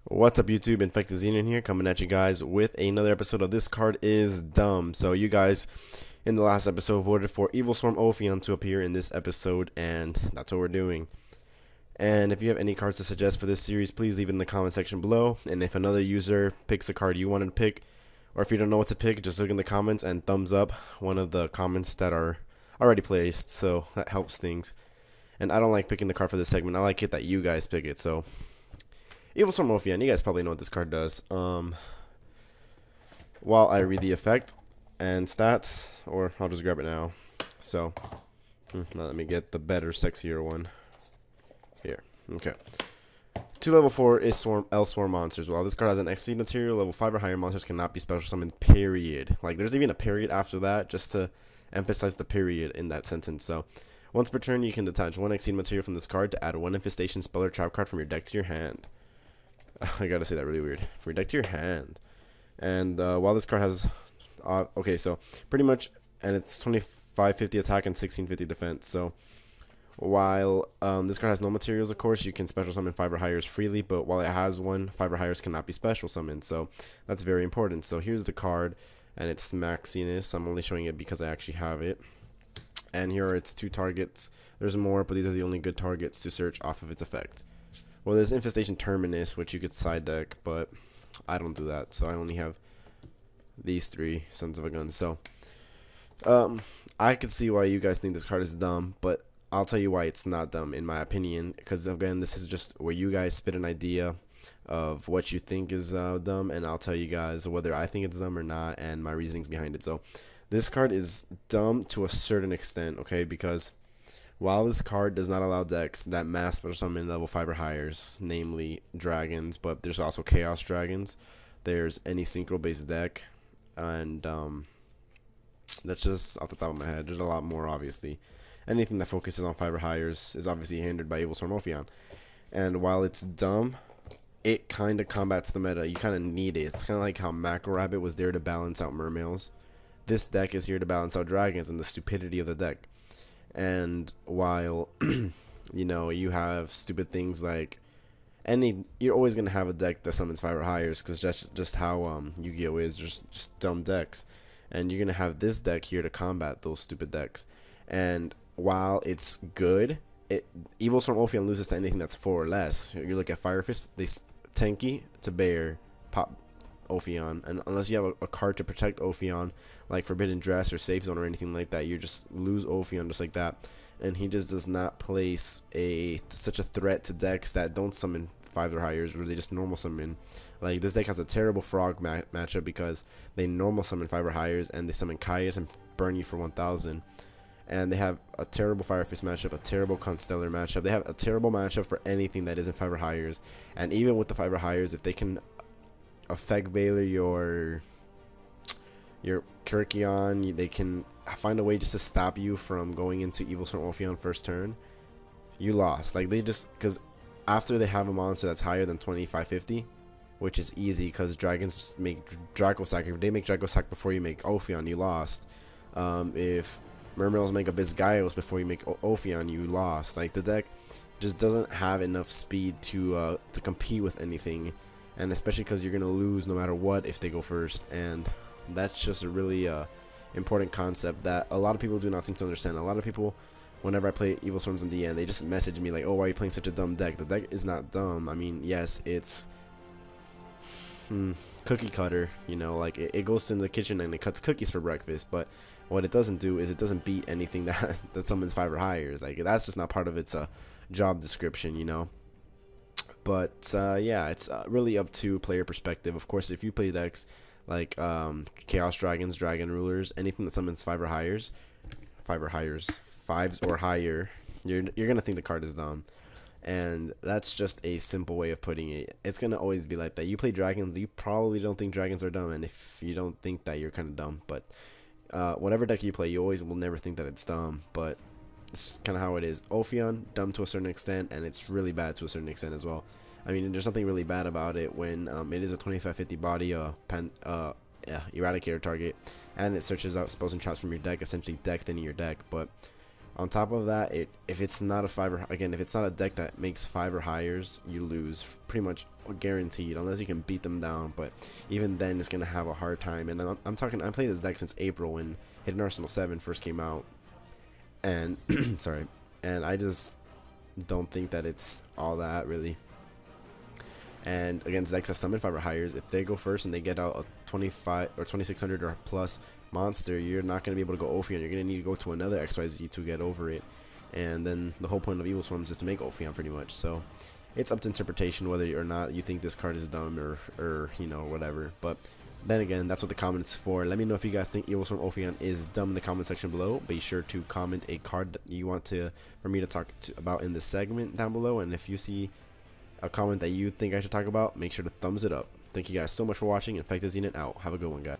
What's up YouTube, InfectedXenon here, coming at you guys with another episode of This Card is Dumb. So you guys in the last episode voted for Evilswarm Ophion to appear in this episode, and that's what we're doing. And if you have any cards to suggest for this series, please leave it in the comment section below. And if another user picks a card you wanted to pick, or if you don't know what to pick, just look in the comments and thumbs up one of the comments that are already placed, so that helps things. And I don't like picking the card for this segment, I like it that you guys pick it, so Evilswarm Ophion, you guys probably know what this card does. While I read the effect and stats, or I'll just grab it now. So, now let me get the better, sexier one. Here, okay. 2 level 4 is Evilswarm monsters. While this card has an XC material, level 5 or higher monsters cannot be special summoned, period. Like, there's even a period after that, just to emphasize the period in that sentence. So, once per turn, you can detach 1 XC material from this card to add 1 infestation spell or trap card from your deck to your hand. I gotta say that really weird. From your deck to your hand. And while this card has okay, so pretty much, and it's 2550 attack and 1650 defense. So while this card has no materials, of course, you can special summon 5 or higher freely, but while it has 1, 5 or higher cannot be special summoned. So that's very important. So here's the card and its maxiness. I'm only showing it because I actually have it. And here are its 2 targets. There's more, but these are the only good targets to search off of its effect. Well, there's Infestation Terminus, which you could side deck, but I don't do that, so I only have these 3 Sons of a Gun. So, I could see why you guys think this card is dumb, but I'll tell you why it's not dumb, in my opinion, because, again, this is just where you guys spit an idea of what you think is dumb, and I'll tell you guys whether I think it's dumb or not, and my reasonings behind it. So, this card is dumb to a certain extent, okay, because while this card does not allow decks that mass special summon level 5 or highers, namely dragons, but there's also chaos dragons, there's any synchro based deck, and that's just off the top of my head. There's a lot more, obviously. Anything that focuses on 5 or highers is obviously hindered by Evilswarm Ophion. And while it's dumb, it kind of combats the meta. You kind of need it. It's kind of like how Macro Rabbit was there to balance out mermails. This deck is here to balance out dragons and the stupidity of the deck. And while you know, you have stupid things like you're always gonna have a deck that summons 5 or higher, because just how YuGiOh is, just dumb decks, and you're gonna have this deck here to combat those stupid decks. And while it's good, Evilswarm Ophion loses to anything that's 4 or less. You look at Fire Fist, they tanky to bear, pop Ophion, and unless you have a card to protect Ophion, like Forbidden Dress or Safe Zone or anything like that, you just lose Ophion just like that. And he just does not place such a threat to decks that don't summon 5 or higher, or they just normal summon. Like, this deck has a terrible frog matchup because they normal summon 5 or higher and they summon Caius and burn you for 1000. And they have a terrible Fire Fist matchup, a terrible Constellar matchup. They have a terrible matchup for anything that isn't 5 or higher. And even with the 5 or higher, if they can effect Veiler your Kirkion, they can find a way just to stop you from going into Evilswarm Ophion first turn, you lost. Like, they just, because after they have a monster that's higher than 2550, which is easy because dragons make Dracosack. If they make Dracosack before you make Ophion, you lost. If Mermails make Abysgaios before you make Ophion, you lost. Like, the deck just doesn't have enough speed to compete with anything, and especially because you're gonna lose no matter what if they go first. And that's just a really important concept that a lot of people do not seem to understand. A lot of people, whenever I play Evilswarms in the end, they just message me like, oh, why are you playing such a dumb deck? The deck is not dumb. I mean, yes, it's cookie cutter, you know, like it goes in the kitchen and it cuts cookies for breakfast, but what it doesn't do is it doesn't beat anything that summons 5 or higher. Like, that's just not part of its job description, you know. But yeah, it's really up to player perspective. Of course, if you play decks like Chaos Dragons, Dragon Rulers, anything that summons 5 or higher, 5s or higher, you're gonna think the card is dumb. And that's just a simple way of putting it. It's gonna always be like that. You play dragons, you probably don't think dragons are dumb, and if you don't think that, you're kind of dumb. But whatever deck you play, you always will never think that it's dumb. But it's kind of how it is. Ophion, dumb to a certain extent, and it's really bad to a certain extent as well. I mean, there's nothing really bad about it when it is a 2550 body Eradicator target, and it searches out spells and traps from your deck, essentially deck thinning your deck. But On top of that, if it's not a 5 or, again, if it's not a deck that makes 5 or highers, you lose pretty much guaranteed, unless you can beat them down. But even then, it's gonna have a hard time. And I'm playing this deck since April when Hidden Arsenal 7 first came out, and sorry, and I just don't think that it's all that really. And against decks that summon 5 or highers, if they go first and they get out a 25 or 2600 or plus monster, you're not going to be able to go Ophion. You're going to need to go to another XYZ to get over it. And then the whole point of Evilswarm is to make Ophion pretty much. So it's up to interpretation whether or not you think this card is dumb or you know, whatever. But then again, that's what the comments for. Let me know if you guys think Evilswarm Ophion is dumb in the comment section below. Be sure to comment a card that you want for me to talk about in this segment down below. And if you see a comment that you think I should talk about, make sure to thumbs it up. Thank you guys so much for watching. InfectedXenon out. Have a good one, guys.